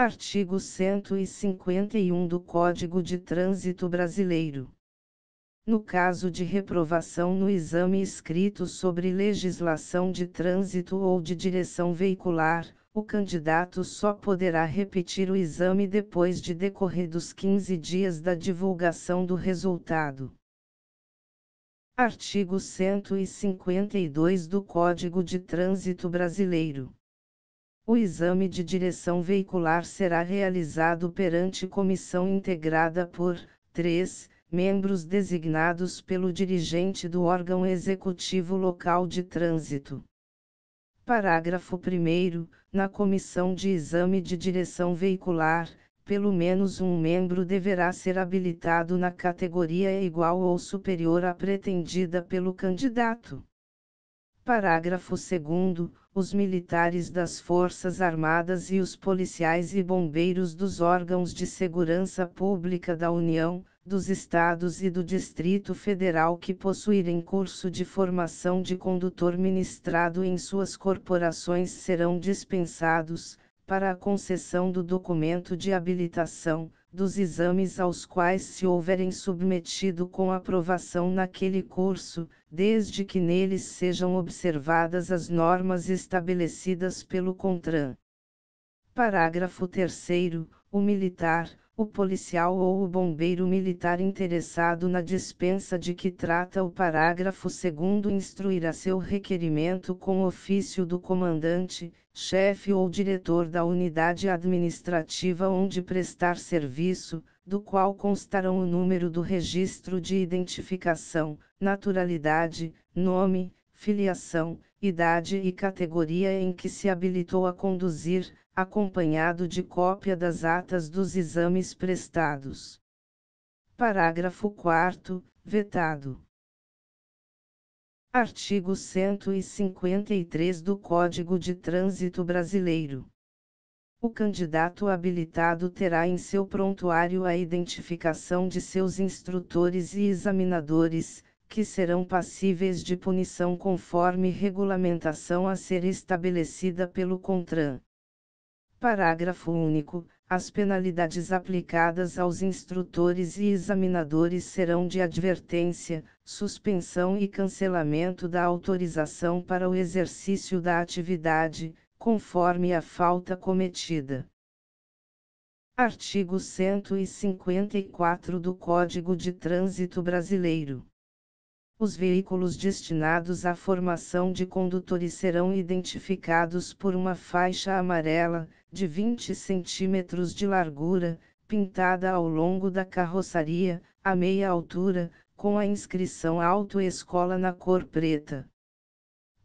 Artigo 151 do Código de Trânsito Brasileiro. No caso de reprovação no exame escrito sobre legislação de trânsito ou de direção veicular, o candidato só poderá repetir o exame depois de decorridos 15 dias da divulgação do resultado. Artigo 152 do Código de Trânsito Brasileiro. O exame de direção veicular será realizado perante comissão integrada por 3 membros designados pelo dirigente do órgão executivo local de trânsito. Parágrafo 1º. Na comissão de exame de direção veicular, pelo menos um membro deverá ser habilitado na categoria igual ou superior à pretendida pelo candidato. Parágrafo 2º. Os militares das Forças Armadas e os policiais e bombeiros dos órgãos de segurança pública da União, dos Estados e do Distrito Federal que possuírem curso de formação de condutor ministrado em suas corporações serão dispensados, para a concessão do documento de habilitação, dos exames aos quais se houverem submetido com aprovação naquele curso, desde que neles sejam observadas as normas estabelecidas pelo CONTRAN. Parágrafo 3º. O militar, o policial ou o bombeiro militar interessado na dispensa de que trata o parágrafo 2º instruirá seu requerimento com ofício do comandante, chefe ou diretor da unidade administrativa onde prestar serviço, do qual constarão o número do registro de identificação, naturalidade, nome, filiação, idade e categoria em que se habilitou a conduzir, acompanhado de cópia das atas dos exames prestados. Parágrafo 4º, vetado. Artigo 153 do Código de Trânsito Brasileiro. O candidato habilitado terá em seu prontuário a identificação de seus instrutores e examinadores, que serão passíveis de punição conforme regulamentação a ser estabelecida pelo CONTRAN. Parágrafo único. As penalidades aplicadas aos instrutores e examinadores serão de advertência, suspensão e cancelamento da autorização para o exercício da atividade, conforme a falta cometida. Artigo 154 do Código de Trânsito Brasileiro. Os veículos destinados à formação de condutores serão identificados por uma faixa amarela, de 20 cm de largura, pintada ao longo da carroçaria, a meia altura, com a inscrição Autoescola na cor preta.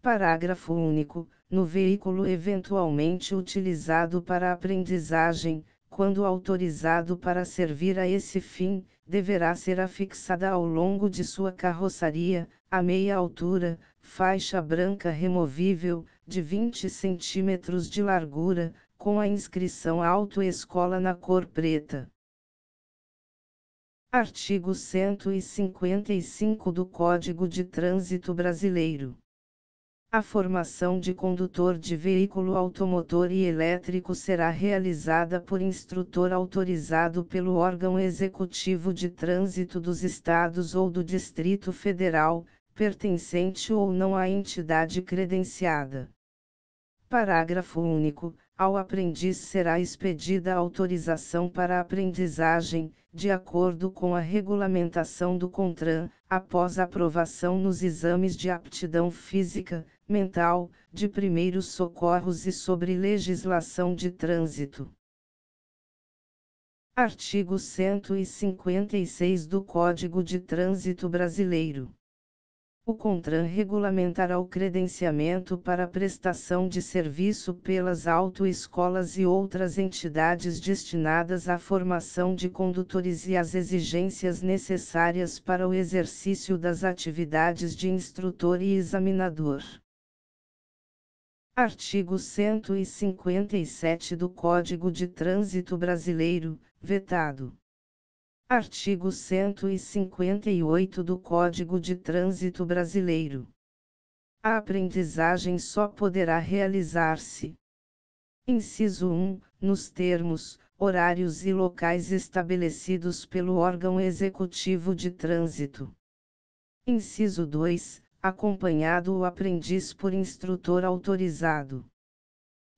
Parágrafo único. No veículo eventualmente utilizado para aprendizagem, quando autorizado para servir a esse fim, deverá ser afixada ao longo de sua carroçaria, a meia altura, faixa branca removível, de 20 cm de largura, com a inscrição Autoescola na cor preta. Artigo 155 do Código de Trânsito Brasileiro. A formação de condutor de veículo automotor e elétrico será realizada por instrutor autorizado pelo órgão executivo de trânsito dos Estados ou do Distrito Federal, pertencente ou não à entidade credenciada. Parágrafo único. Ao aprendiz será expedida autorização para aprendizagem, de acordo com a regulamentação do CONTRAN, após aprovação nos exames de aptidão física, mental, de primeiros socorros e sobre legislação de trânsito. Artigo 156 do Código de Trânsito Brasileiro. O CONTRAN regulamentará o credenciamento para prestação de serviço pelas autoescolas e outras entidades destinadas à formação de condutores e as exigências necessárias para o exercício das atividades de instrutor e examinador. Artigo 157 do Código de Trânsito Brasileiro, vetado. Artigo 158 do Código de Trânsito Brasileiro. A aprendizagem só poderá realizar-se Inciso 1. Nos termos, horários e locais estabelecidos pelo órgão executivo de trânsito. Inciso 2. Acompanhado o aprendiz por instrutor autorizado.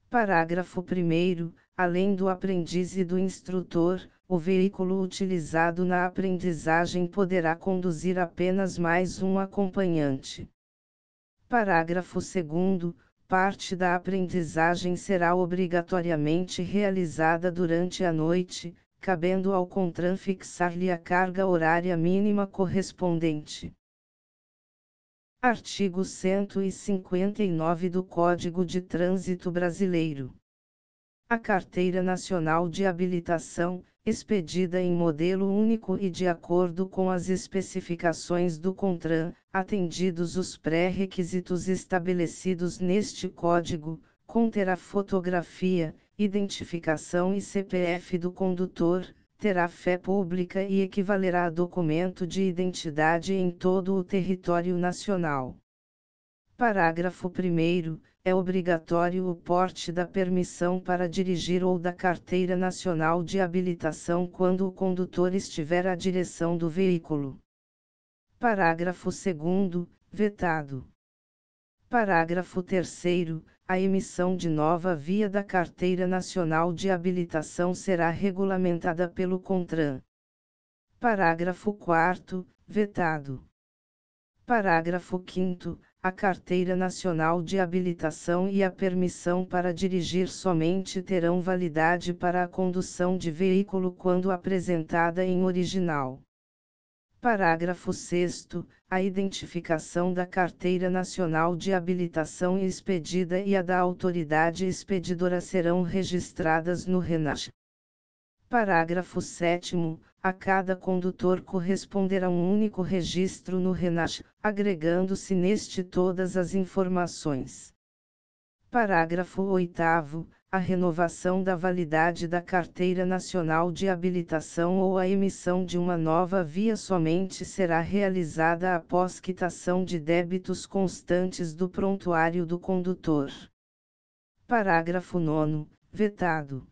Parágrafo 1º. Além do aprendiz e do instrutor, o veículo utilizado na aprendizagem poderá conduzir apenas mais um acompanhante. Parágrafo 2º. Parte da aprendizagem será obrigatoriamente realizada durante a noite, cabendo ao CONTRAN fixar-lhe a carga horária mínima correspondente. Artigo 159 do Código de Trânsito Brasileiro. A Carteira Nacional de Habilitação, expedida em modelo único e de acordo com as especificações do CONTRAN, atendidos os pré-requisitos estabelecidos neste Código, conterá fotografia, identificação e CPF do condutor, terá fé pública e equivalerá a documento de identidade em todo o território nacional. Parágrafo 1º. É obrigatório o porte da permissão para dirigir ou da Carteira Nacional de Habilitação quando o condutor estiver à direção do veículo. Parágrafo 2º. Vetado. Parágrafo 3º. A emissão de nova via da Carteira Nacional de Habilitação será regulamentada pelo CONTRAN. Parágrafo 4º. Vetado. Parágrafo 5º. A Carteira Nacional de Habilitação e a permissão para dirigir somente terão validade para a condução de veículo quando apresentada em original. Parágrafo 6º. A identificação da Carteira Nacional de Habilitação expedida e a da autoridade expedidora serão registradas no RENASC. Parágrafo 7º. A cada condutor corresponderá um único registro no RENASC, agregando-se neste todas as informações. Parágrafo 8º. A renovação da validade da Carteira Nacional de Habilitação ou a emissão de uma nova via somente será realizada após quitação de débitos constantes do prontuário do condutor. Parágrafo 9º. Vetado.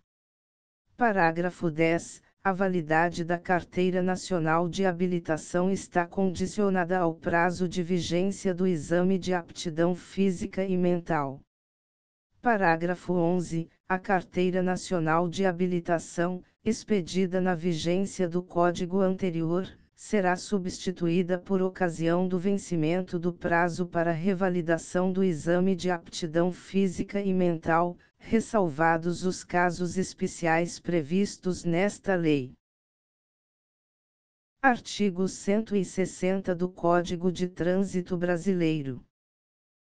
Parágrafo 10. A validade da Carteira Nacional de Habilitação está condicionada ao prazo de vigência do exame de aptidão física e mental. Parágrafo 11. A Carteira Nacional de Habilitação, expedida na vigência do Código anterior, será substituída por ocasião do vencimento do prazo para revalidação do exame de aptidão física e mental, ressalvados os casos especiais previstos nesta lei. Artigo 160 do Código de Trânsito Brasileiro.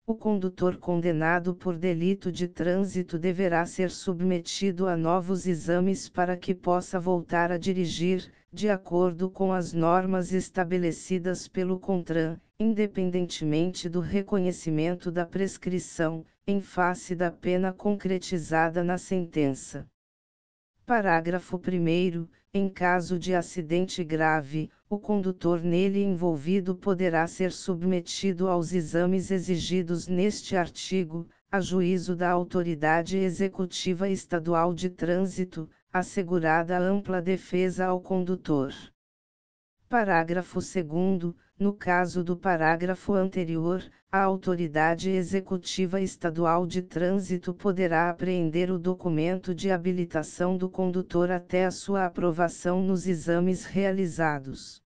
O condutor condenado por delito de trânsito deverá ser submetido a novos exames para que possa voltar a dirigir, de acordo com as normas estabelecidas pelo CONTRAN, independentemente do reconhecimento da prescrição, em face da pena concretizada na sentença. Parágrafo 1º. Em caso de acidente grave, o condutor nele envolvido poderá ser submetido aos exames exigidos neste artigo, a juízo da Autoridade Executiva Estadual de Trânsito, assegurada ampla defesa ao condutor. Parágrafo 2º. No caso do parágrafo anterior, a Autoridade Executiva Estadual de Trânsito poderá apreender o documento de habilitação do condutor até a sua aprovação nos exames realizados.